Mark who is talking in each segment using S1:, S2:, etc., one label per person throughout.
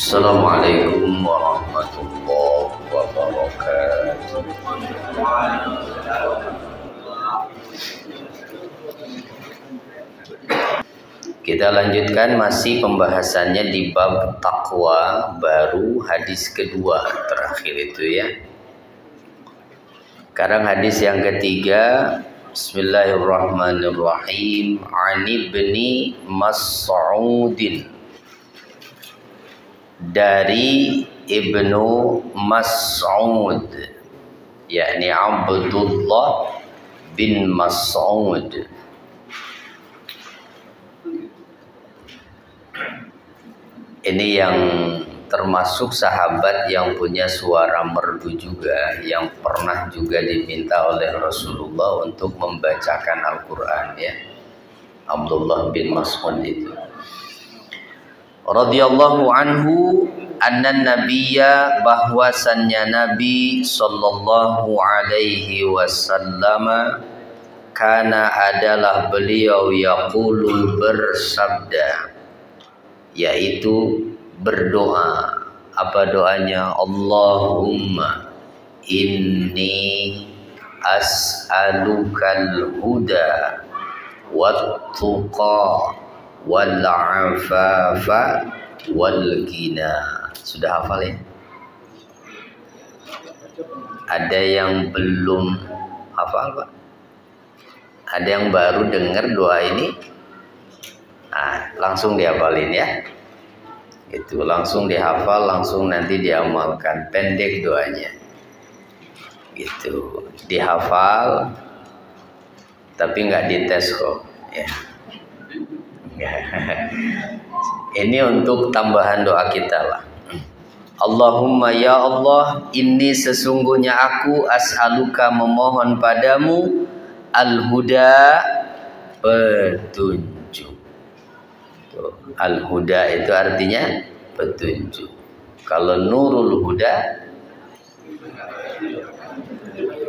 S1: Assalamualaikum warahmatullahi wabarakatuh. Kita lanjutkan masih pembahasannya di bab takwa, baru hadis kedua terakhir itu ya. Sekarang hadis yang ketiga. Bismillahirrahmanirrahim. An Ibni Mas'udin, dari Ibnu Mas'ud, yakni Abdullah bin Mas'ud. Ini yang termasuk sahabat yang punya suara merdu juga, yang pernah juga diminta oleh Rasulullah untuk membacakan Al-Quran ya. Abdullah bin Mas'ud itu radhiyallahu anhu anna nabiyya, bahwasannya Nabi sallallahu alaihi wasallam, kana adalah beliau yaqulu, bersabda, yaitu berdoa. Apa doanya? Allahumma inni as'alukal huda wat tuqa wal afafa wal ghina. Sudah hafal ya? Ada yang belum hafal Pak? Ada yang baru dengar doa ini? Langsung dihafalin ya. Itu langsung dihafal, langsung nanti diamalkan. Pendek doanya. Gitu. Dihafal tapi nggak dites kok ya. Ini untuk tambahan doa kita lah. Allahumma ya Allah, ini sesungguhnya aku as'aluka, memohon padamu, al-huda, petunjuk. Al-huda itu artinya petunjuk. Kalau nurul huda,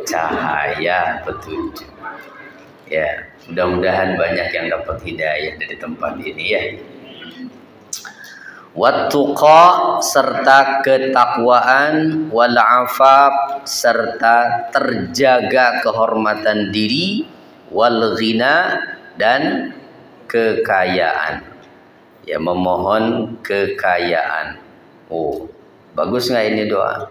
S1: cahaya petunjuk. Ya, mudah-mudahan banyak yang dapat hidayah dari tempat ini ya. Wattuqa, serta ketakwaan, wal afaf, serta terjaga kehormatan diri, wal ghina, dan kekayaan. Ya, memohon kekayaan. Oh, bagus nggak ini doa?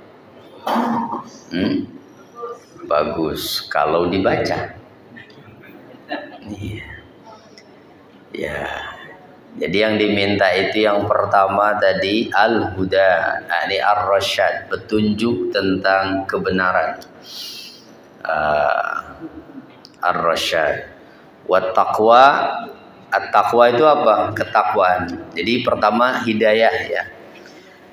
S1: Bagus kalau dibaca. Iya. Ya. Jadi yang diminta itu yang pertama tadi al-huda, ini ar-rasyad, petunjuk tentang kebenaran. Ar-rasyad. Wat taqwa, at-taqwa itu apa? Ketakwaan. Jadi pertama hidayah ya.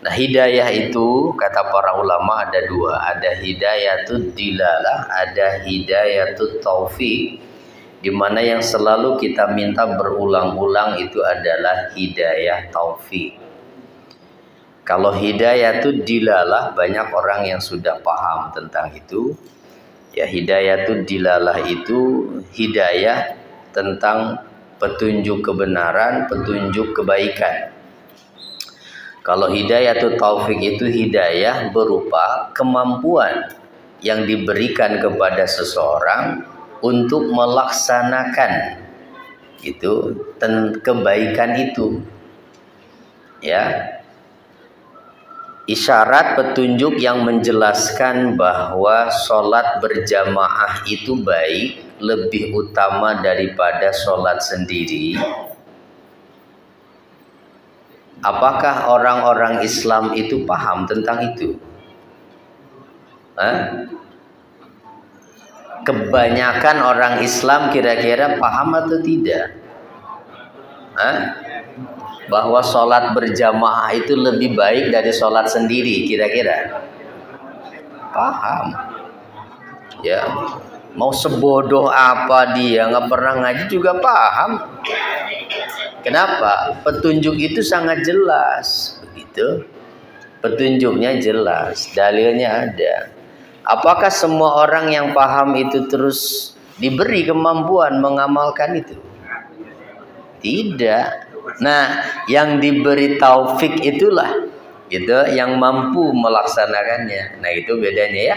S1: Nah, hidayah itu kata para ulama ada dua, ada hidayatud dilalah, ada hidayatud taufiq, di mana yang selalu kita minta berulang-ulang itu adalah hidayah taufik. Kalau hidayatud dilalah, banyak orang yang sudah paham tentang itu. Ya, hidayatud dilalah itu hidayah tentang petunjuk kebenaran, petunjuk kebaikan. Kalau hidayatul taufik itu hidayah berupa kemampuan yang diberikan kepada seseorang untuk melaksanakan itu kebaikan itu. Ya. Isyarat petunjuk yang menjelaskan bahwa sholat berjamaah itu baik, lebih utama daripada sholat sendiri. Apakah orang-orang Islam itu paham tentang itu? Kebanyakan orang Islam kira-kira paham atau tidak? Bahwa sholat berjamaah itu lebih baik dari sholat sendiri, kira-kira paham? Ya, mau sebodoh apa dia, nggak pernah ngaji juga paham. Kenapa? Petunjuk itu sangat jelas, begitu. Petunjuknya jelas, dalilnya ada. Apakah semua orang yang paham itu terus diberi kemampuan mengamalkan itu? Tidak. Nah, yang diberi taufik itulah gitu, yang mampu melaksanakannya. Nah, itu bedanya ya.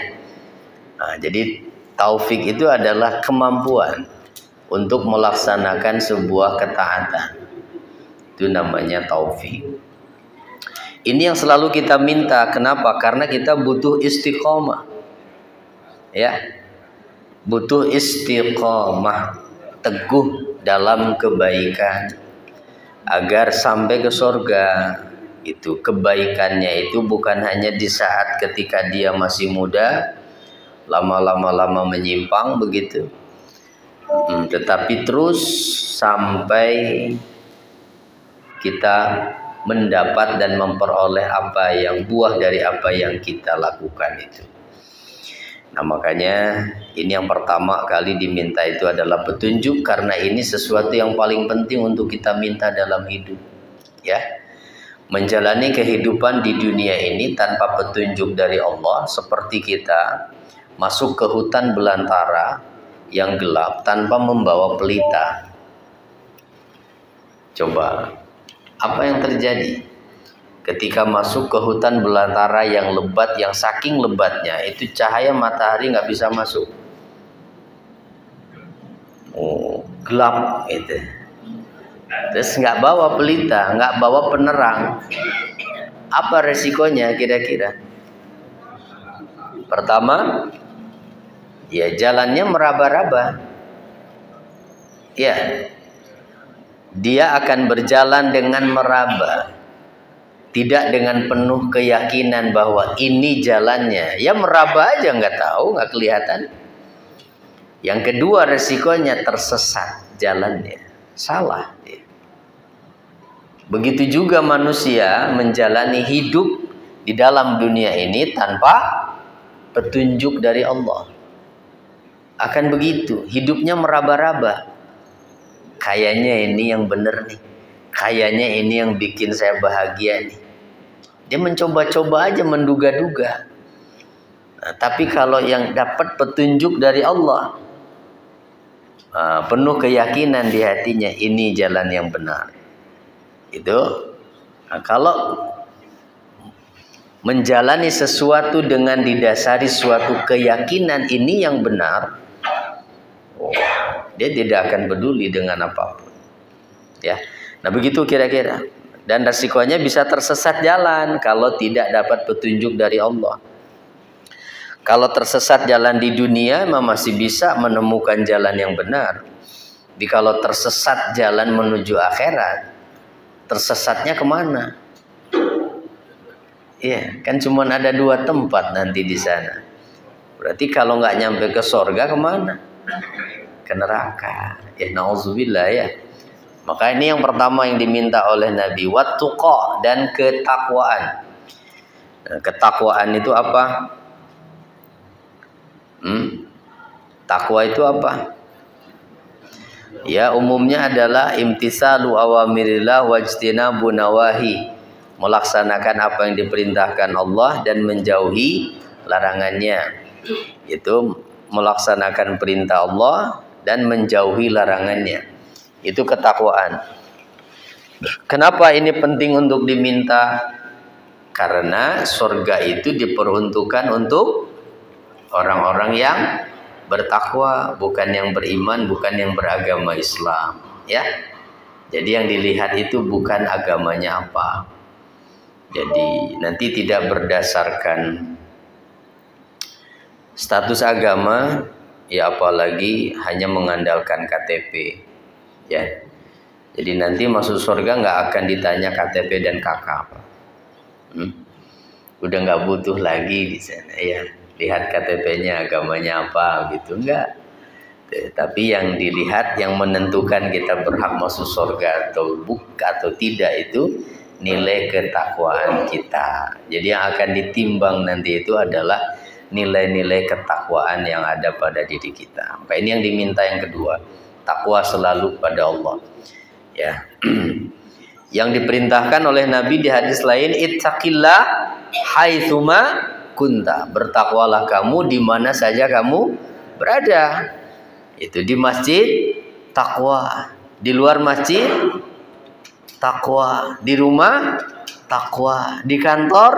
S1: Nah, jadi taufik itu adalah kemampuan untuk melaksanakan sebuah ketaatan. Itu namanya taufik. Ini yang selalu kita minta. Kenapa? Karena kita butuh istiqomah. Ya. Butuh istiqomah, teguh dalam kebaikan agar sampai ke surga. Itu kebaikannya itu bukan hanya di saat ketika dia masih muda, lama menyimpang begitu, tetapi terus sampai kita mendapat dan memperoleh apa yang buah dari apa yang kita lakukan itu. Nah, makanya ini yang pertama kali diminta itu adalah petunjuk, karena ini sesuatu yang paling penting untuk kita minta dalam hidup. Ya. Menjalani kehidupan di dunia ini tanpa petunjuk dari Allah seperti kita masuk ke hutan belantara yang gelap tanpa membawa pelita. Coba, apa yang terjadi ketika masuk ke hutan belantara yang lebat, yang saking lebatnya itu cahaya matahari nggak bisa masuk. Gelap itu. Terus nggak bawa pelita, nggak bawa penerang. Apa resikonya kira-kira? Pertama, ya jalannya meraba-raba. Ya, dia akan berjalan dengan meraba, tidak dengan penuh keyakinan bahwa ini jalannya. Ya meraba aja, nggak tahu, nggak kelihatan. Yang kedua resikonya tersesat jalannya, salah. Begitu juga manusia menjalani hidup di dalam dunia ini tanpa petunjuk dari Allah. Akan begitu, hidupnya meraba-raba. Kayaknya ini yang benar nih. Kayaknya ini yang bikin saya bahagia nih. Dia mencoba-coba aja, menduga-duga. Nah, tapi kalau yang dapat petunjuk dari Allah, penuh keyakinan di hatinya, ini jalan yang benar. Itu. Nah, kalau menjalani sesuatu dengan didasari suatu keyakinan ini yang benar, dia tidak akan peduli dengan apapun. Ya. Nah, begitu kira-kira. Dan resikonya bisa tersesat jalan kalau tidak dapat petunjuk dari Allah. Kalau tersesat jalan di dunia masih bisa menemukan jalan yang benar. Tapi kalau tersesat jalan menuju akhirat, tersesatnya kemana? Iya, kan cuma ada 2 tempat nanti di sana. Berarti kalau nggak nyampe ke surga kemana? Ke neraka. Ya nauzubillah ya. Maka ini yang pertama yang diminta oleh Nabi, wattuqa, dan ketakwaan. Nah, ketakwaan itu apa? Takwa itu apa? Ya, umumnya adalah imtisalu awamirillah wajtinabu nawahi, melaksanakan apa yang diperintahkan Allah dan menjauhi larangannya. Itu melaksanakan perintah Allah dan menjauhi larangannya. Itu ketakwaan. Kenapa ini penting untuk diminta? Karena surga itu diperuntukkan untuk orang-orang yang bertakwa, bukan yang beriman, bukan yang beragama Islam, ya. Jadi yang dilihat itu bukan agamanya apa. Jadi nanti tidak berdasarkan status agama, ya apalagi hanya mengandalkan KTP. Ya, jadi nanti masuk surga nggak akan ditanya KTP dan KK. Udah nggak butuh lagi di sana ya. Lihat KTP-nya agamanya apa gitu, enggak. Tapi yang dilihat, yang menentukan kita berhak masuk surga atau atau tidak itu nilai ketakwaan kita. Jadi yang akan ditimbang nanti itu adalah nilai-nilai ketakwaan yang ada pada diri kita. Maka ini yang diminta yang kedua. Takwa selalu pada Allah. Ya. Yang diperintahkan oleh Nabi di hadis lain, ittaqillah haitsuma kunta. Bertakwalah kamu di mana saja kamu berada. Itu di masjid takwa, di luar masjid takwa, di rumah takwa. Di kantor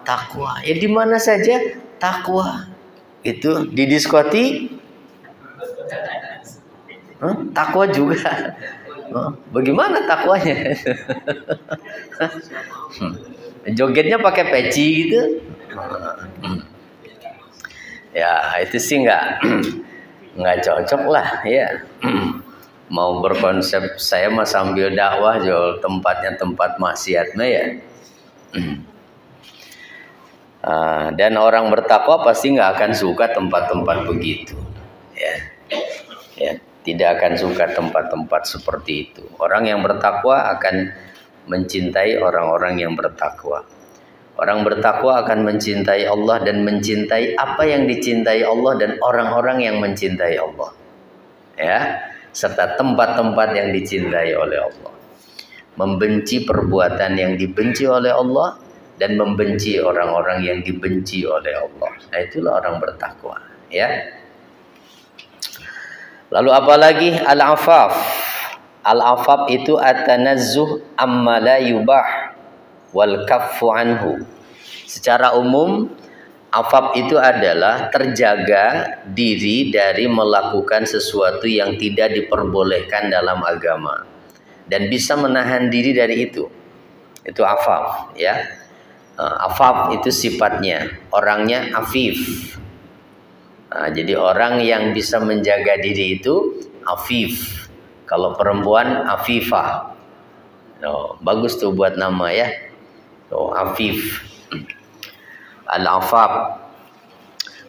S1: takwa. Ya di mana saja takwa. Itu di diskotik takwa juga. Bagaimana takwanya? Jogetnya pakai peci gitu. Ya itu sih nggak cocok lah ya. Mau berkonsep saya mah sambil dakwah jual tempatnya tempat maksiat mah ya. Dan orang bertakwa pasti nggak akan suka tempat-tempat begitu. Ya, tidak akan suka tempat-tempat seperti itu. Orang yang bertakwa akan mencintai orang-orang yang bertakwa. Orang bertakwa akan mencintai Allah dan mencintai apa yang dicintai Allah dan orang-orang yang mencintai Allah. Ya, serta tempat-tempat yang dicintai oleh Allah. Membenci perbuatan yang dibenci oleh Allah dan membenci orang-orang yang dibenci oleh Allah. Nah, itulah orang bertakwa, ya. Lalu apalagi al-afaf. Al-afaf itu at-tanazzuh amma la yubah wal kaffu anhu. Secara umum afaf itu adalah terjaga diri dari melakukan sesuatu yang tidak diperbolehkan dalam agama dan bisa menahan diri dari itu. Itu afaf, ya. Afaf itu sifatnya, orangnya afif. Jadi orang yang bisa menjaga diri itu afif. Kalau perempuan afifah. Bagus tuh buat nama ya. Afif. Al-afaf.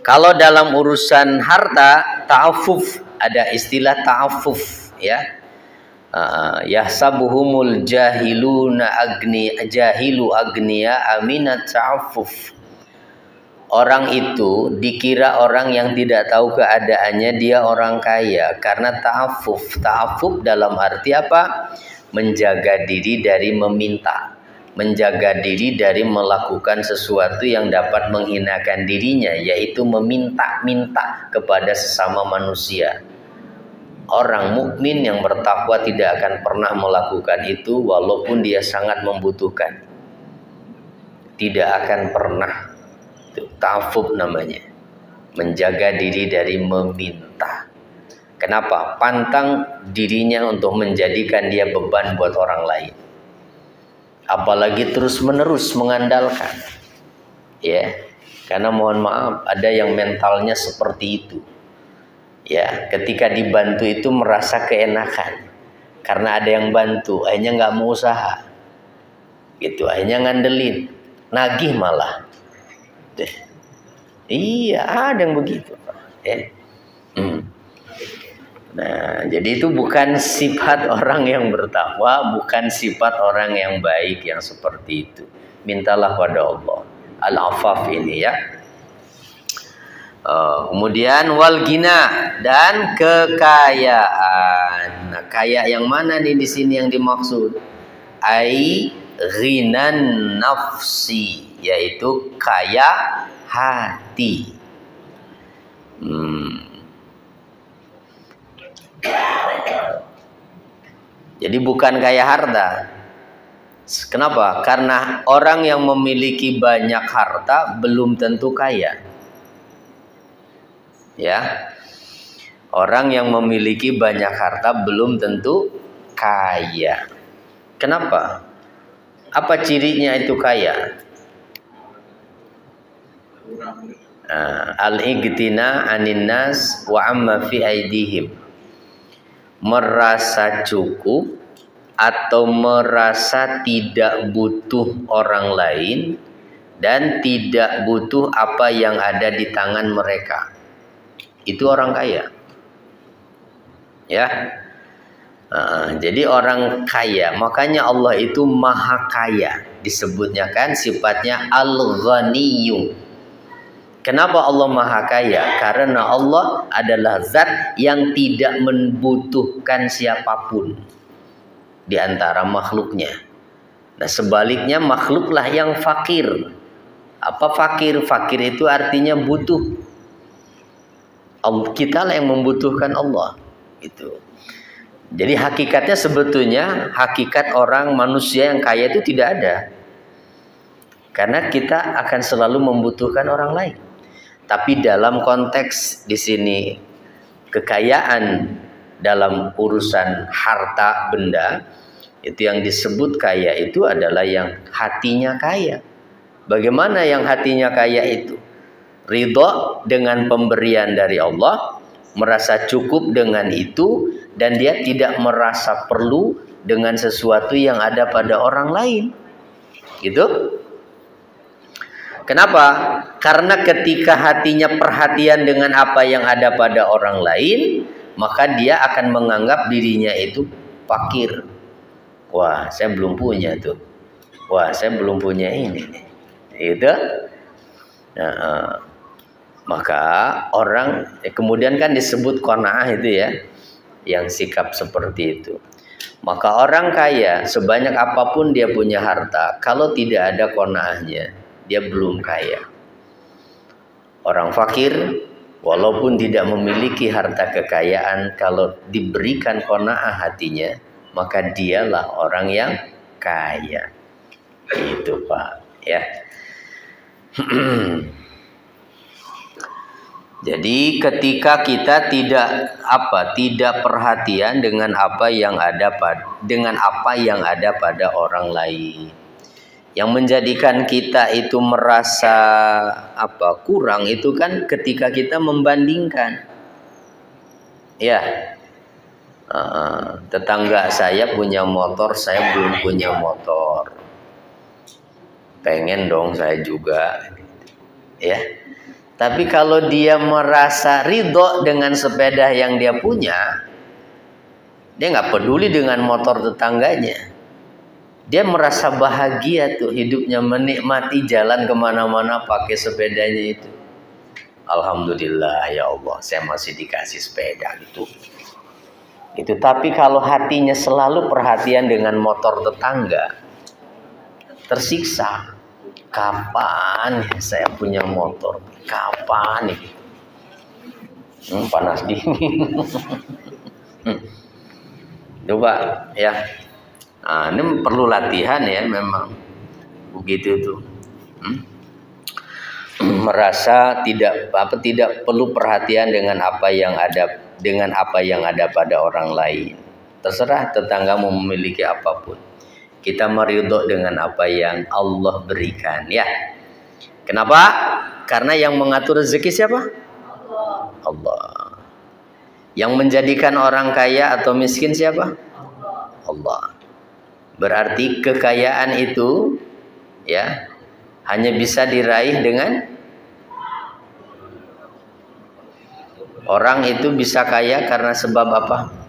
S1: Kalau dalam urusan harta, ta'affuf, ada istilah ta'affuf ya. Yahsabuhumul jahiluna jahilu agniya aminat ta'affuf. Orang itu dikira orang yang tidak tahu keadaannya dia orang kaya karena ta'affuf. Ta'affuf dalam arti apa? Menjaga diri dari meminta, menjaga diri dari melakukan sesuatu yang dapat menghinakan dirinya, yaitu meminta-minta kepada sesama manusia. Orang mukmin yang bertakwa tidak akan pernah melakukan itu walaupun dia sangat membutuhkan. Tidak akan pernah. Itu ta'affuf namanya. Menjaga diri dari meminta. Kenapa? Pantang dirinya untuk menjadikan dia beban buat orang lain. Apalagi terus-menerus mengandalkan. Ya. Karena mohon maaf, ada yang mentalnya seperti itu. Ya, ketika dibantu itu merasa keenakan. Karena ada yang bantu, akhirnya nggak mau usaha. Gitu, akhirnya ngandelin. Nagih malah. Iya, ada yang begitu. Ya. Nah, jadi itu bukan sifat orang yang bertakwa, bukan sifat orang yang baik yang seperti itu. Mintalah pada Allah. Al-afaf ini ya. Kemudian wal gina dan kekayaan. Nah, kaya yang mana nih di sini yang dimaksud? Ai ghinan nafsi, yaitu kaya hati. Jadi bukan kaya harta. Kenapa? Karena orang yang memiliki banyak harta belum tentu kaya. Ya. Orang yang memiliki banyak harta belum tentu kaya. Kenapa? Apa cirinya itu kaya? Al-igtina anin nas wa amma fi aidihim. Merasa cukup atau merasa tidak butuh orang lain dan tidak butuh apa yang ada di tangan mereka. Itu orang kaya. Ya. Jadi orang kaya, makanya Allah itu maha kaya. Disebutnya kan sifatnya al-ghaniyyu. Kenapa Allah maha kaya? Karena Allah adalah zat yang tidak membutuhkan siapapun di antara makhluknya. Nah, sebaliknya makhluklah yang fakir. Apa fakir? Fakir itu artinya butuh. Kita lah yang membutuhkan Allah. Itu. Jadi hakikatnya sebetulnya hakikat orang manusia yang kaya itu tidak ada. Karena kita akan selalu membutuhkan orang lain. Tapi dalam konteks di sini kekayaan dalam urusan harta benda, itu yang disebut kaya itu adalah yang hatinya kaya. Bagaimana yang hatinya kaya itu? Ridho dengan pemberian dari Allah, merasa cukup dengan itu, dan dia tidak merasa perlu dengan sesuatu yang ada pada orang lain. Gitu. Kenapa? Karena ketika hatinya perhatian dengan apa yang ada pada orang lain, maka dia akan menganggap dirinya itu fakir. Wah, saya belum punya tuh. Wah, saya belum punya ini. Gitu. Nah, maka orang kemudian kan disebut qanaah itu ya, yang sikap seperti itu. Maka orang kaya sebanyak apapun dia punya harta, kalau tidak ada qanaahnya, dia belum kaya. Orang fakir walaupun tidak memiliki harta kekayaan, kalau diberikan qanaah hatinya, maka dialah orang yang kaya. Itu Pak, ya. Jadi ketika kita tidak perhatian dengan apa yang ada pada orang lain, yang menjadikan kita itu merasa kurang itu kan ketika kita membandingkan. Ya, tetangga saya punya motor, saya belum punya motor. Pengen dong saya juga, ya. Tapi kalau dia merasa ridho dengan sepeda yang dia punya, dia nggak peduli dengan motor tetangganya. Dia merasa bahagia tuh hidupnya, menikmati jalan kemana-mana pakai sepedanya itu. Alhamdulillah ya Allah, saya masih dikasih sepeda gitu. Itu. Tapi kalau hatinya selalu perhatian dengan motor tetangga, tersiksa. Kapan saya punya motor? Kapan nih? Panas dingin. Coba ya. Nah, ini perlu latihan ya memang. Begitu tuh. Merasa tidak perlu perhatian dengan apa yang ada pada orang lain. Terserah tetanggamu memiliki apapun. Kita meridho dengan apa yang Allah berikan, ya. Kenapa? Karena yang mengatur rezeki siapa? Allah. Yang menjadikan orang kaya atau miskin siapa? Allah. Berarti kekayaan itu ya hanya bisa diraih dengan orang itu bisa kaya karena sebab apa?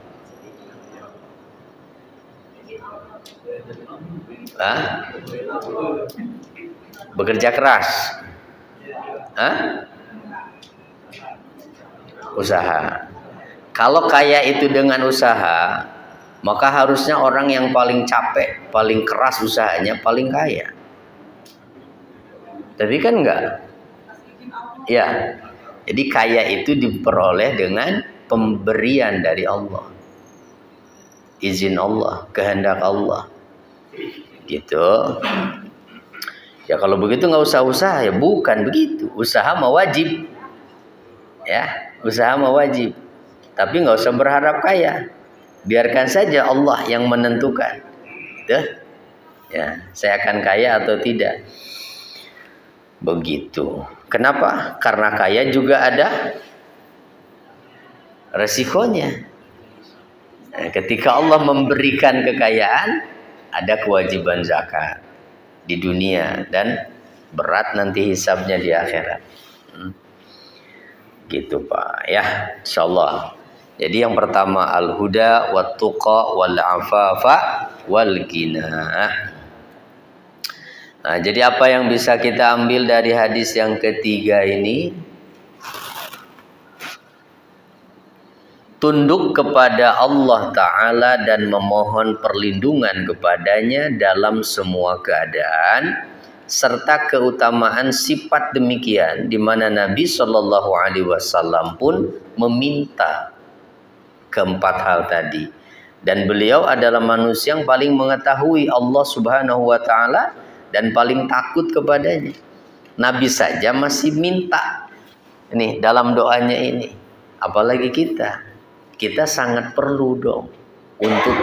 S1: Bekerja keras. Usaha. Kalau kaya itu dengan usaha, maka harusnya orang yang paling capek, paling keras usahanya, paling kaya. Tapi kan enggak. Ya. Jadi kaya itu diperoleh dengan pemberian dari Allah. Izin Allah, kehendak Allah. Gitu. Ya kalau begitu nggak usah usaha, ya bukan begitu. Usaha mah wajib. Ya, usaha mah wajib. Tapi nggak usah berharap kaya. Biarkan saja Allah yang menentukan. Gitu. Ya, saya akan kaya atau tidak. Begitu. Kenapa? Karena kaya juga ada resikonya. Nah, ketika Allah memberikan kekayaan, ada kewajiban zakat di dunia dan berat nanti hisabnya di akhirat. Gitu Pak, ya, insyaallah. Jadi yang pertama al-huda wat tuqa wal afafa wal ghina. Nah, jadi apa yang bisa kita ambil dari hadis yang ketiga ini? Tunduk kepada Allah Ta'ala dan memohon perlindungan kepadanya dalam semua keadaan, serta keutamaan sifat demikian di mana Nabi Shallallahu Alaihi Wasallam pun meminta keempat hal tadi. Dan beliau adalah manusia yang paling mengetahui Allah Subhanahu Wa Ta'ala dan paling takut kepadanya. Nabi saja masih minta ini dalam doanya ini, apalagi kita. Kita sangat perlu dong untuk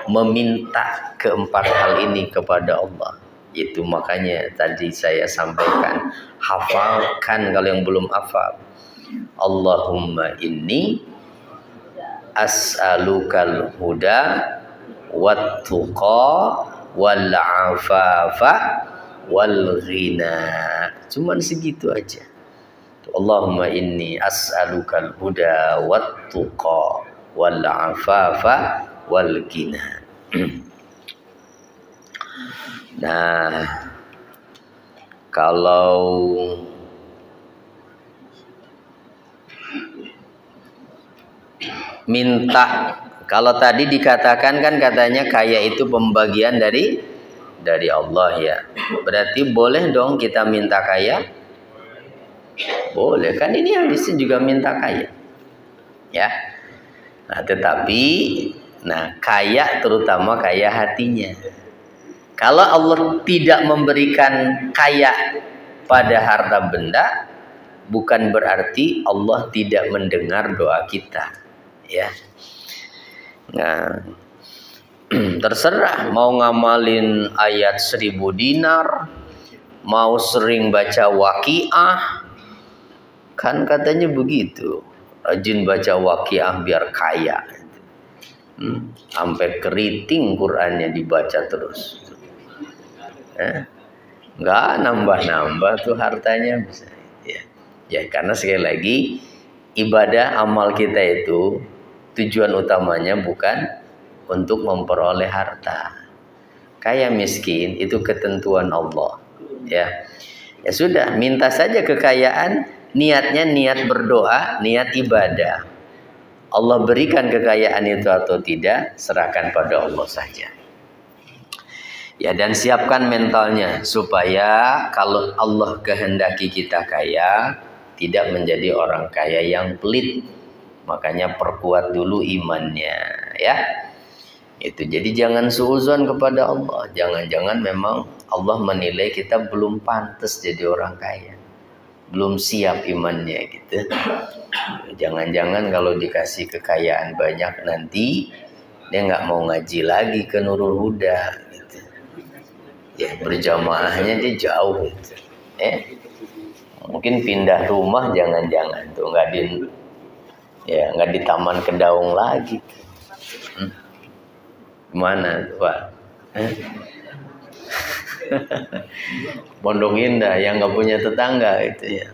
S1: meminta keempat hal ini kepada Allah. Itu makanya tadi saya sampaikan, hafalkan kalau yang belum hafal. Allahumma inni as'alukal huda wat tuqa wal afafa wal ghina. Cuman segitu aja. Allahumma inni as'alukal huda wat tuqa wal afafa wal ghina. Nah, kalau minta, kalau tadi dikatakan kan katanya kaya itu pembagian dari Allah ya. Berarti boleh dong kita minta kaya? Boleh, kan ini yang disini juga minta kaya. Ya. Nah, tetapi kaya terutama kaya hatinya. Kalau Allah tidak memberikan kaya pada harta benda, bukan berarti Allah tidak mendengar doa kita, ya. Nah, terserah mau ngamalin ayat 1000 dinar, mau sering baca waqiah, kan katanya begitu, rajin baca waqiah biar kaya, sampai keriting Qurannya dibaca terus. Nggak nambah-nambah tuh hartanya bisa. Ya karena sekali lagi ibadah amal kita itu tujuan utamanya bukan untuk memperoleh harta. Kaya miskin itu ketentuan Allah. Ya sudah, minta saja kekayaan, niatnya niat berdoa, niat ibadah. Allah berikan kekayaan itu atau tidak, serahkan pada Allah saja. Ya, dan siapkan mentalnya supaya kalau Allah kehendaki kita kaya, tidak menjadi orang kaya yang pelit. Makanya perkuat dulu imannya, ya. Itu jadi jangan suuzon kepada Allah. Jangan-jangan memang Allah menilai kita belum pantas jadi orang kaya, belum siap imannya gitu. Jangan-jangan kalau dikasih kekayaan banyak nanti dia nggak mau ngaji lagi ke Nurul Huda. Ya, berjamaahnya dia jauh gitu. Mungkin pindah rumah, jangan-jangan tuh nggak di Taman Kedaung lagi. Mana tuh, Pak? Pondok Indah yang nggak punya tetangga itu ya.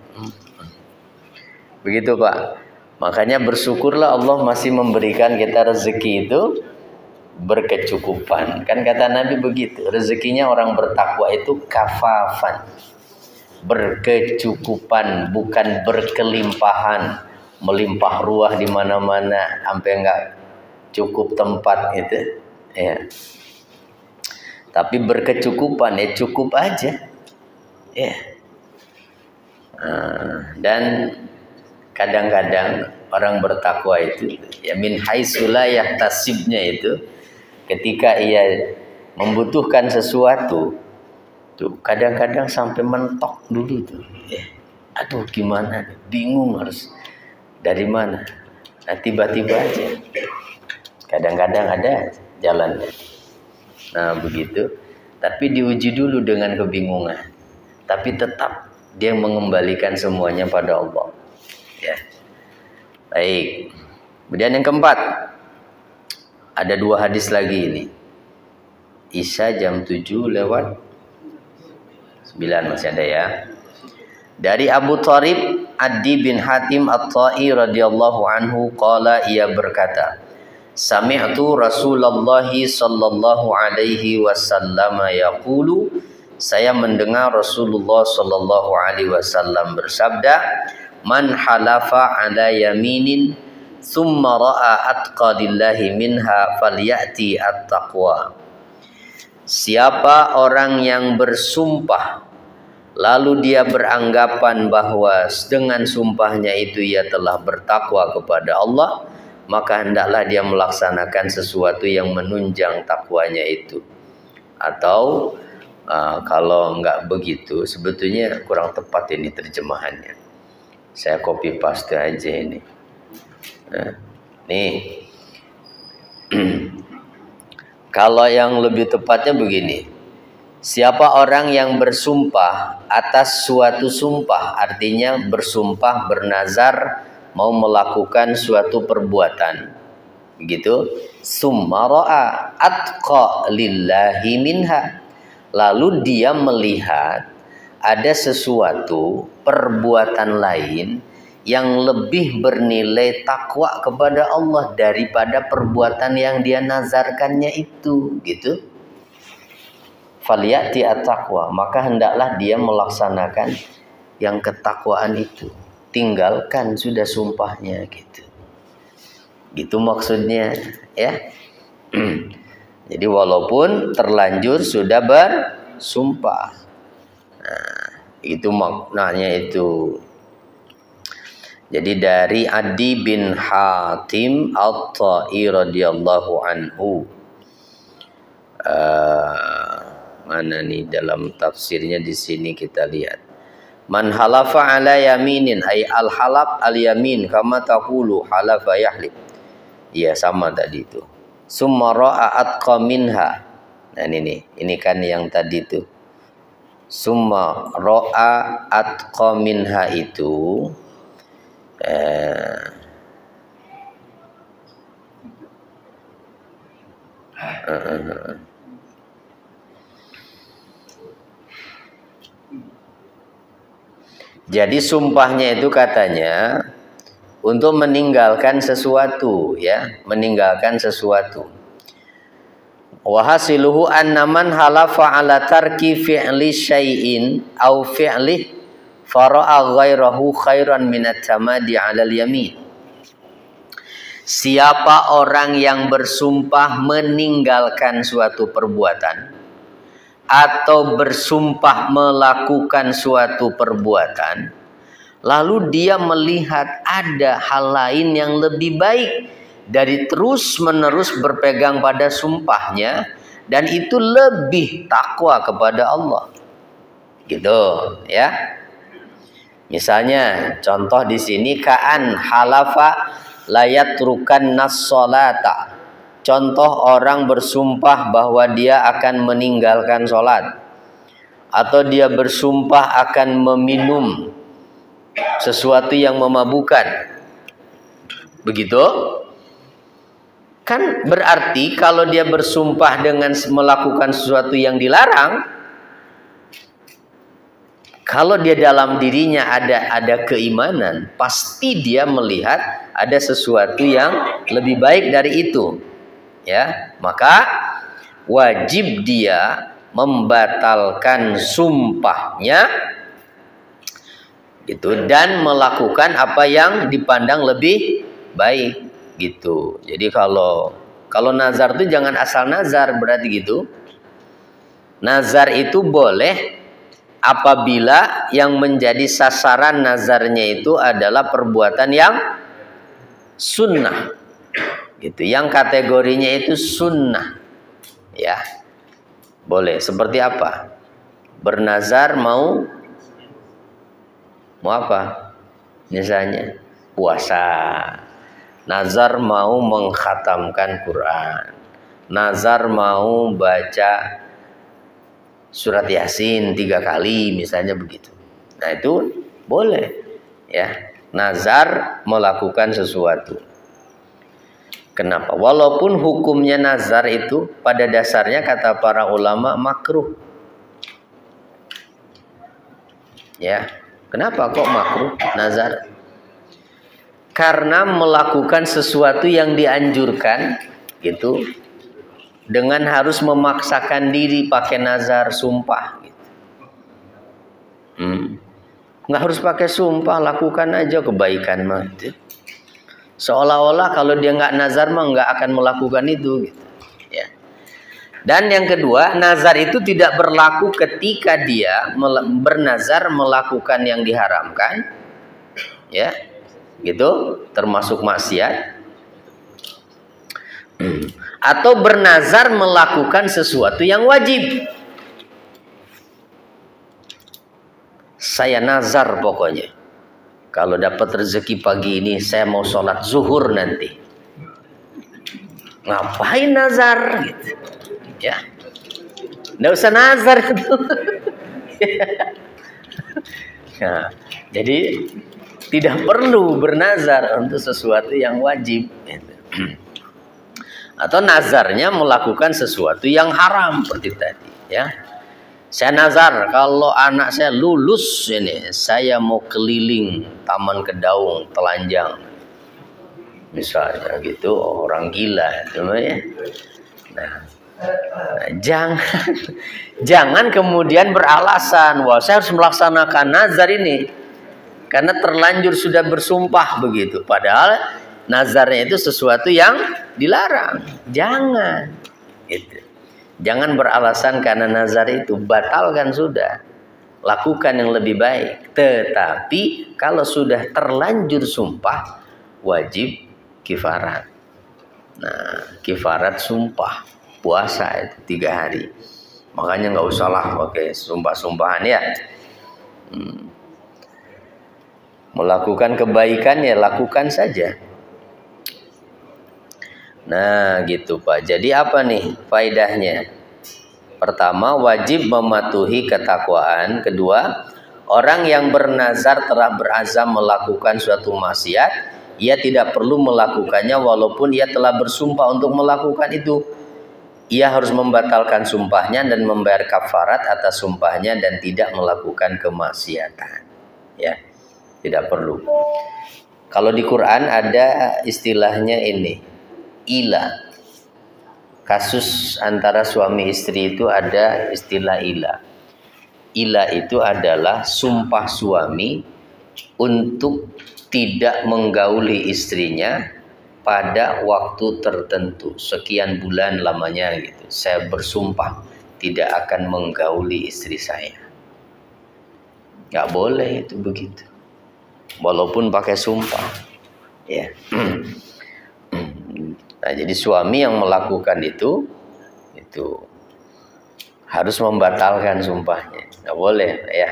S1: Begitu, Pak. Makanya bersyukurlah Allah masih memberikan kita rezeki itu berkecukupan. Kan kata Nabi begitu, rezekinya orang bertakwa itu kafafan, berkecukupan, bukan berkelimpahan, melimpah ruah di mana-mana sampai enggak cukup tempat gitu, ya. Tapi berkecukupan, ya cukup aja, ya. Dan kadang-kadang orang bertakwa itu, ya min haitsu la yahtasibnya itu, ketika ia membutuhkan sesuatu tuh kadang-kadang sampai mentok dulu tuh. Aduh gimana? Bingung harus dari mana. Nah, tiba-tiba aja. Kadang-kadang ada jalannya. Nah, begitu. Tapi diuji dulu dengan kebingungan. Tapi tetap dia mengembalikan semuanya pada Allah. Ya. Baik. Kemudian yang keempat, ada 2 hadis lagi ini. Isya jam 7 lewat 9 masih ada ya. Dari Abu Tharib Adi bin Hatim At-Ta'i radhiyallahu anhu qala, ia berkata, sami'tu Rasulullah sallallahu alaihi wasallam yaqulu, saya mendengar Rasulullah sallallahu alaihi wasallam bersabda, man halafa ala yaminin thumma ra'a atqadillahi minha falyati at-taqwa. Siapa orang yang bersumpah lalu dia beranggapan bahwa dengan sumpahnya itu ia telah bertakwa kepada Allah, maka hendaklah dia melaksanakan sesuatu yang menunjang takwanya itu. Atau Kalau nggak begitu sebetulnya kurang tepat ini terjemahannya. Saya copy paste aja ini. Nih. Kalau yang lebih tepatnya begini. Siapa orang yang bersumpah atas suatu sumpah, artinya bersumpah, bernazar mau melakukan suatu perbuatan. Begitu. Summa ra'a atqa lillahi minha. Lalu dia melihat ada sesuatu perbuatan lain yang lebih bernilai takwa kepada Allah daripada perbuatan yang dia nazarkannya itu, gitu. Faliyati at-taqwa, maka hendaklah dia melaksanakan yang ketakwaan itu. Tinggalkan sudah sumpahnya, gitu. Gitu maksudnya, ya. Jadi walaupun terlanjur sudah bersumpah. Nah, itu maknanya itu. Jadi dari Adi bin Hatim At-Tai radhiyallahu anhu. Mana nih dalam tafsirnya di sini kita lihat. Man halafa ala yaminin ay al-halaf al-yamin kama taqulu halafa yahlif. Iya sama tadi itu. Summa ra'a atqa minha. Nah ini kan yang tadi itu. Summa ra'a atqa minha itu jadi sumpahnya itu katanya untuk meninggalkan sesuatu, ya, meninggalkan sesuatu. Wa hasiluhu anna man halafa ala tarki fi'li syai'in aw fi'lih fara'a ghairahu khairan minat tamadi 'alal yamin. Siapa orang yang bersumpah meninggalkan suatu perbuatan atau bersumpah melakukan suatu perbuatan, lalu dia melihat ada hal lain yang lebih baik dari terus-menerus berpegang pada sumpahnya, dan itu lebih takwa kepada Allah. Gitu, ya. Misalnya contoh di sini ka'an halafa layatrukan nas-sholata. Contoh orang bersumpah bahwa dia akan meninggalkan sholat, atau dia bersumpah akan meminum sesuatu yang memabukkan. Begitu? Kan berarti kalau dia bersumpah dengan melakukan sesuatu yang dilarang, kalau dia dalam dirinya ada keimanan, pasti dia melihat ada sesuatu yang lebih baik dari itu. Ya, maka wajib dia membatalkan sumpahnya gitu dan melakukan apa yang dipandang lebih baik gitu. Jadi kalau nazar itu jangan asal nazar, berarti gitu. Nazar itu boleh apabila yang menjadi sasaran nazarnya itu adalah perbuatan yang sunnah. Gitu, yang kategorinya itu sunnah, ya, boleh. Seperti apa? Bernazar mau apa? Misalnya puasa, nazar mau mengkhatamkan Quran, nazar mau baca surat Yasin 3 kali, misalnya begitu. Nah itu boleh, ya, nazar melakukan sesuatu. Kenapa? Walaupun hukumnya nazar itu pada dasarnya kata para ulama makruh. Ya, kenapa kok makruh nazar? Karena melakukan sesuatu yang dianjurkan gitu dengan harus memaksakan diri pakai nazar, sumpah gitu. Nggak harus pakai sumpah, lakukan aja kebaikan mah gitu. Seolah-olah kalau dia nggak nazar mah nggak akan melakukan itu gitu. Ya. Dan yang kedua, nazar itu tidak berlaku ketika dia bernazar melakukan yang diharamkan, ya, gitu, termasuk maksiat, atau bernazar melakukan sesuatu yang wajib. saya nazar pokoknya. Kalau dapat rezeki pagi ini saya mau sholat zuhur nanti. Ngapain nazar gitu. Ya. Nggak usah nazar itu. Nah, jadi tidak perlu bernazar untuk sesuatu yang wajib. Atau nazarnya melakukan sesuatu yang haram seperti tadi, ya. Saya nazar kalau anak saya lulus ini, saya mau keliling Taman Kedaung, telanjang. Misalnya gitu, orang gila itu ya. Nah, jangan kemudian beralasan, wah saya harus melaksanakan nazar ini karena terlanjur sudah bersumpah begitu. Padahal nazarnya itu sesuatu yang dilarang. Jangan. Itu. Jangan beralasan karena nazar itu, batalkan sudah. Lakukan yang lebih baik. Tetapi kalau sudah terlanjur sumpah, wajib kifarat. Nah, kifarat sumpah puasa itu 3 hari. Makanya nggak usahlah pakai sumpah-sumpahan ya. Melakukan kebaikan ya lakukan saja. Nah gitu Pak. Jadi apa nih faedahnya? Pertama, wajib mematuhi ketakwaan. Kedua, orang yang bernazar telah berazam melakukan suatu maksiat, ia tidak perlu melakukannya walaupun ia telah bersumpah untuk melakukan itu. Ia harus membatalkan sumpahnya dan membayar kafarat atas sumpahnya dan tidak melakukan kemaksiatan. Ya, tidak perlu. Kalau di Quran ada istilahnya ini. Ila. Kasus antara suami istri itu ada istilah ila. Ila itu adalah sumpah suami untuk tidak menggauli istrinya pada waktu tertentu, sekian bulan lamanya gitu. Saya bersumpah tidak akan menggauli istri saya. Nggak boleh itu begitu. Walaupun pakai sumpah. Ya. Nah, jadi suami yang melakukan itu harus membatalkan sumpahnya. Nggak boleh ya.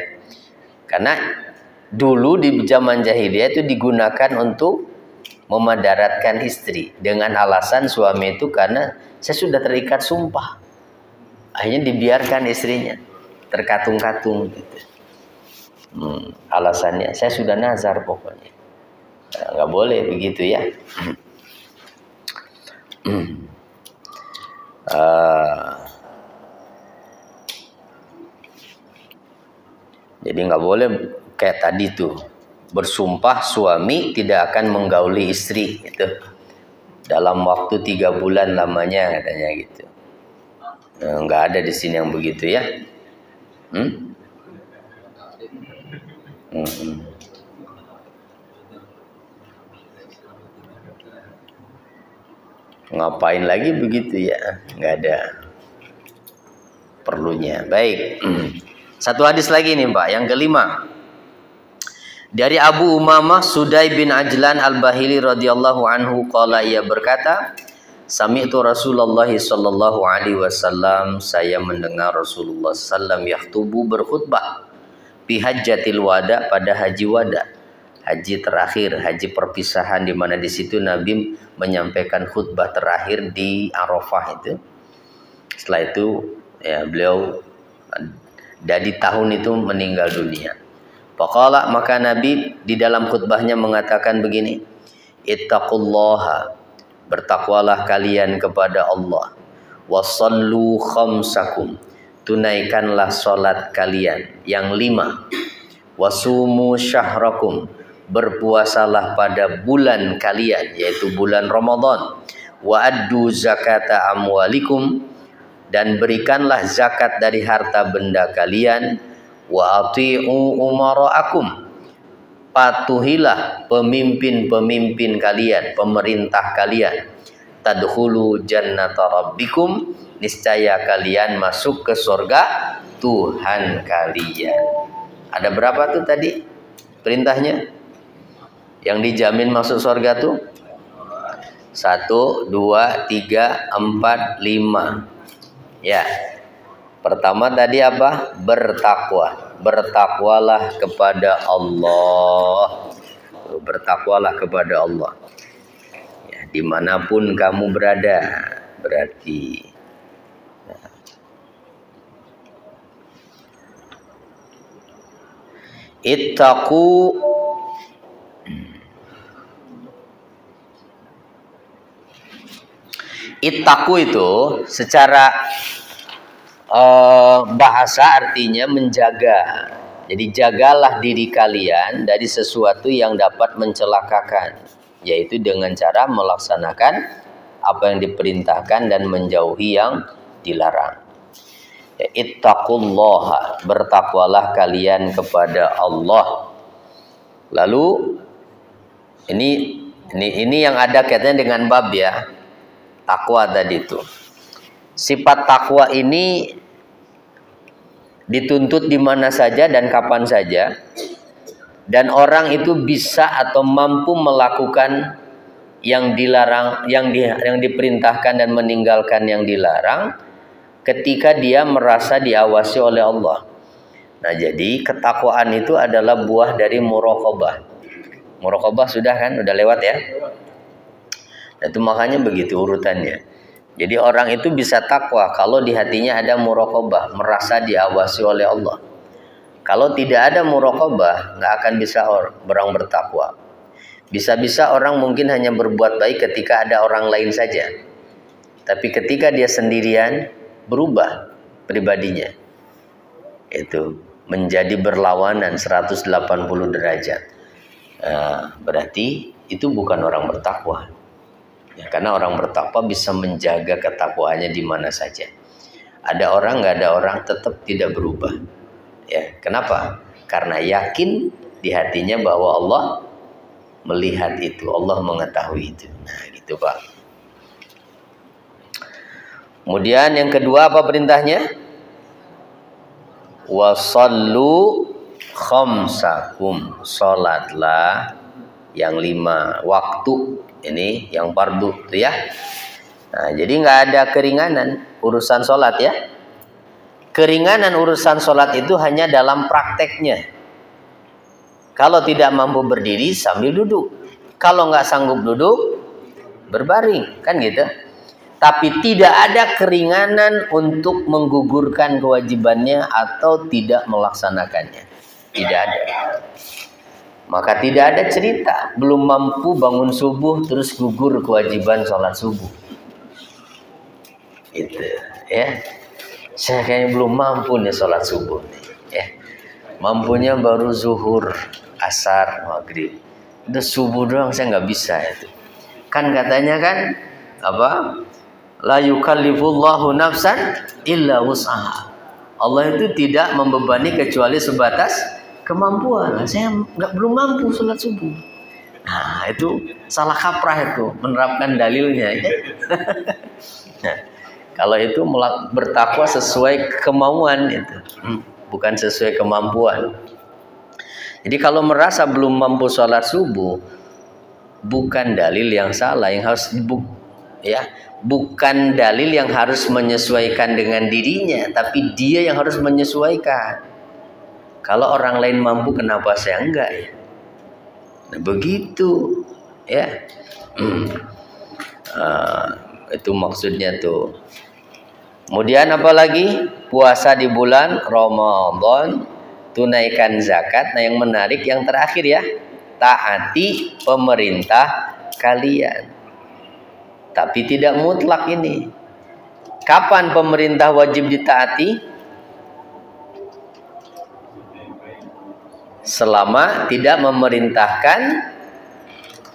S1: Karena dulu di zaman jahiliyah itu digunakan untuk memadaratkan istri dengan alasan suami itu karena saya sudah terikat sumpah. Akhirnya dibiarkan istrinya terkatung-katung gitu. Alasannya saya sudah nazar pokoknya. Nah, nggak boleh begitu ya. Jadi nggak boleh kayak tadi tuh bersumpah suami tidak akan menggauli istri itu dalam waktu 3 bulan lamanya katanya gitu. Nah, nggak ada di sini yang begitu ya. Ngapain lagi begitu ya? Nggak ada perlunya. Baik. Satu hadis lagi nih Pak, yang kelima. Dari Abu Umamah Sudai bin Ajlan Al-Bahili radhiyallahu anhu qala, ia berkata, sami'tu Rasulullah sallallahu alaihi wasallam, saya mendengar Rasulullah sallam yaktubu berkhutbah fi hajjatil wada, pada haji wada. Haji terakhir, haji perpisahan, di mana di situ Nabi menyampaikan khutbah terakhir di Arafah itu. Setelah itu ya beliau dari tahun itu meninggal dunia. Faqala, maka Nabi di dalam khutbahnya mengatakan begini, ittaqullaha, bertakwalah kalian kepada Allah, wasallu khamsakum, tunaikanlah salat kalian yang 5, wasumu syahrakum, berpuasalah pada bulan kalian yaitu bulan Ramadan, wa addu zakata amwalikum, dan berikanlah zakat dari harta benda kalian, wa ati'u umara'akum, patuhilah pemimpin-pemimpin kalian, pemerintah kalian, tadkhulu jannata rabbikum, niscaya kalian masuk ke surga Tuhan kalian. Ada berapa tuh tadi perintahnya? Yang dijamin masuk surga tuh 1, 2, 3, 4, 5. Ya. Pertama tadi apa? Bertakwa. bertakwalah kepada Allah. Bertakwalah kepada Allah. Ya, dimanapun kamu berada, berarti ittaqu itu secara bahasa artinya menjaga. Jadi jagalah diri kalian dari sesuatu yang dapat mencelakakan, yaitu dengan cara melaksanakan apa yang diperintahkan dan menjauhi yang dilarang. Ittaqullaha, bertakwalah kalian kepada Allah. Lalu ini yang ada kaitannya dengan bab ya, takwa tadi itu. Sifat takwa ini dituntut di mana saja dan kapan saja, dan orang itu bisa atau mampu melakukan yang dilarang, yang diperintahkan dan meninggalkan yang dilarang ketika dia merasa diawasi oleh Allah. Nah, jadi ketakwaan itu adalah buah dari muraqabah. Muraqabah sudah kan, udah lewat ya. Itu makanya begitu urutannya. Jadi orang itu bisa takwa kalau di hatinya ada muraqabah, merasa diawasi oleh Allah. Kalau tidak ada muraqabah, nggak akan bisa orang bertakwa. Bisa-bisa orang mungkin hanya berbuat baik ketika ada orang lain saja. Tapi ketika dia sendirian, berubah pribadinya. Itu menjadi berlawanan 180 derajat. Berarti itu bukan orang bertakwa. Ya, karena orang bertakwa bisa menjaga ketakwaannya di mana saja. Ada orang, nggak ada orang, tetap tidak berubah. Ya, kenapa? Karena yakin di hatinya bahwa Allah melihat itu, Allah mengetahui itu. Nah, gitu Pak. Kemudian yang kedua apa perintahnya? Wasallu khamsakum, salatlah yang 5 waktu. Ini yang fardu itu ya. Nah, jadi nggak ada keringanan urusan sholat ya. Keringanan urusan sholat itu hanya dalam prakteknya. Kalau tidak mampu berdiri sambil duduk. Kalau nggak sanggup duduk, berbaring, kan gitu. Tapi tidak ada keringanan untuk menggugurkan kewajibannya atau tidak melaksanakannya. Tidak ada. Maka tidak ada cerita belum mampu bangun subuh terus gugur kewajiban sholat subuh. Itu ya. Saya kayaknya belum mampu nih sholat subuh nih, ya. Mampunya baru zuhur, asar, maghrib. Udah subuh doang saya nggak bisa itu. Kan katanya kan apa? La yukallifullahu nafsan illa wus'aha. Allah itu tidak membebani kecuali sebatas kemampuan. Saya belum mampu sholat subuh. Nah, itu salah kaprah itu menerapkan dalilnya. Ya. Nah, kalau itu bertakwa sesuai kemauan itu, bukan sesuai kemampuan. Jadi kalau merasa belum mampu sholat subuh, bukan dalil yang salah, yang harus bukan dalil yang harus menyesuaikan dengan dirinya, tapi dia yang harus menyesuaikan. Kalau orang lain mampu, kenapa saya enggak ya? Nah, begitu ya. Itu maksudnya tuh. Kemudian apa lagi? Puasa di bulan Ramadan, tunaikan zakat. Nah, yang menarik yang terakhir ya, taati pemerintah kalian. Tapi tidak mutlak ini. Kapan pemerintah wajib ditaati? Selama tidak memerintahkan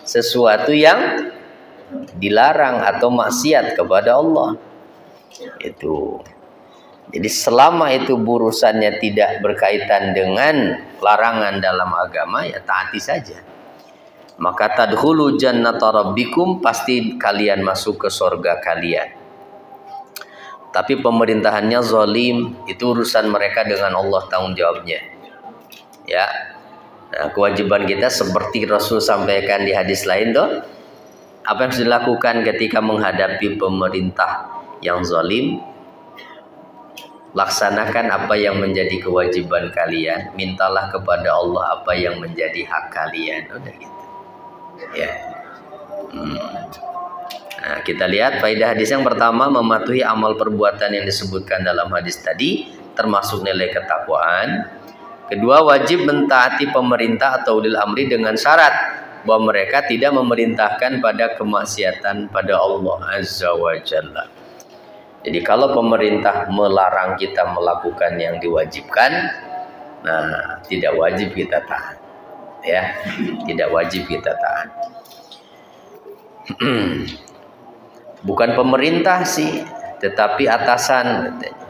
S1: sesuatu yang dilarang atau maksiat kepada Allah. Itu. Jadi selama itu urusannya tidak berkaitan dengan larangan dalam agama, ya taati saja. Maka tadkhulu jannata rabbikum, pasti kalian masuk ke surga kalian. Tapi pemerintahannya zalim, itu urusan mereka dengan Allah tanggung jawabnya. Ya, nah, kewajiban kita seperti Rasul sampaikan di hadis lain tuh, apa yang harus dilakukan ketika menghadapi pemerintah yang zalim? laksanakan apa yang menjadi kewajiban kalian, mintalah kepada Allah apa yang menjadi hak kalian. Udah gitu. Ya. Nah, kita lihat faedah hadis yang pertama, mematuhi amal perbuatan yang disebutkan dalam hadis tadi, termasuk nilai ketakwaan. Kedua, wajib mentaati pemerintah atau ulil amri dengan syarat bahwa mereka tidak memerintahkan pada kemaksiatan pada Allah Azza wa Jalla. Jadi kalau pemerintah melarang kita melakukan yang diwajibkan, nah tidak wajib kita taat. Ya, tidak wajib kita taat. Bukan pemerintah sih, tetapi atasan katanya.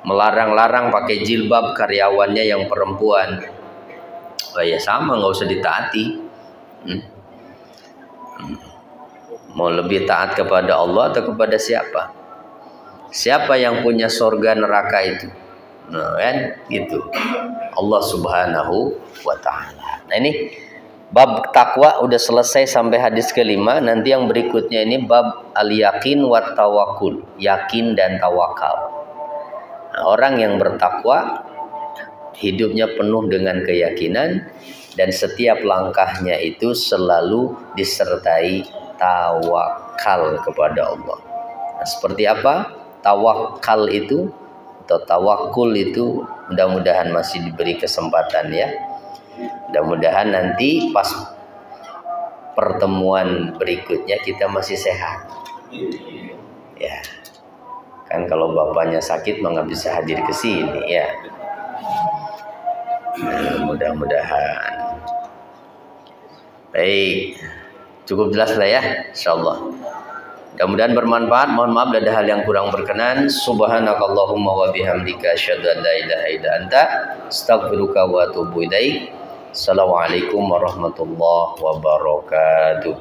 S1: Melarang-larang pakai jilbab karyawannya yang perempuan. Oh ya sama, nggak usah ditaati. Mau lebih taat kepada Allah atau kepada siapa? Siapa yang punya surga neraka itu? Nah, kan gitu. Allah Subhanahu wa taala. Nah, ini bab takwa udah selesai sampai hadis kelima. Nanti yang berikutnya ini bab al-yakin wa tawakkul, yakin dan tawakal. Nah, orang yang bertakwa hidupnya penuh dengan keyakinan dan setiap langkahnya itu selalu disertai tawakal kepada Allah. Nah, seperti apa tawakal itu atau tawakul itu? Mudah-mudahan masih diberi kesempatan ya. Mudah-mudahan nanti pas pertemuan berikutnya kita masih sehat. Ya. Kan kalau bapaknya sakit mah nggak bisa hadir ke sini ya. Nah, mudah-mudahan. Baik. Cukup jelas lah ya, insyaallah. Mudah-mudahan bermanfaat. Mohon maaf ada hal yang kurang berkenan. Subhanakallahumma wa bihamdika asyhadu an la ilaha illa anta astaghfiruka wa atubu ilaik. Assalamualaikum warahmatullahi wabarakatuh.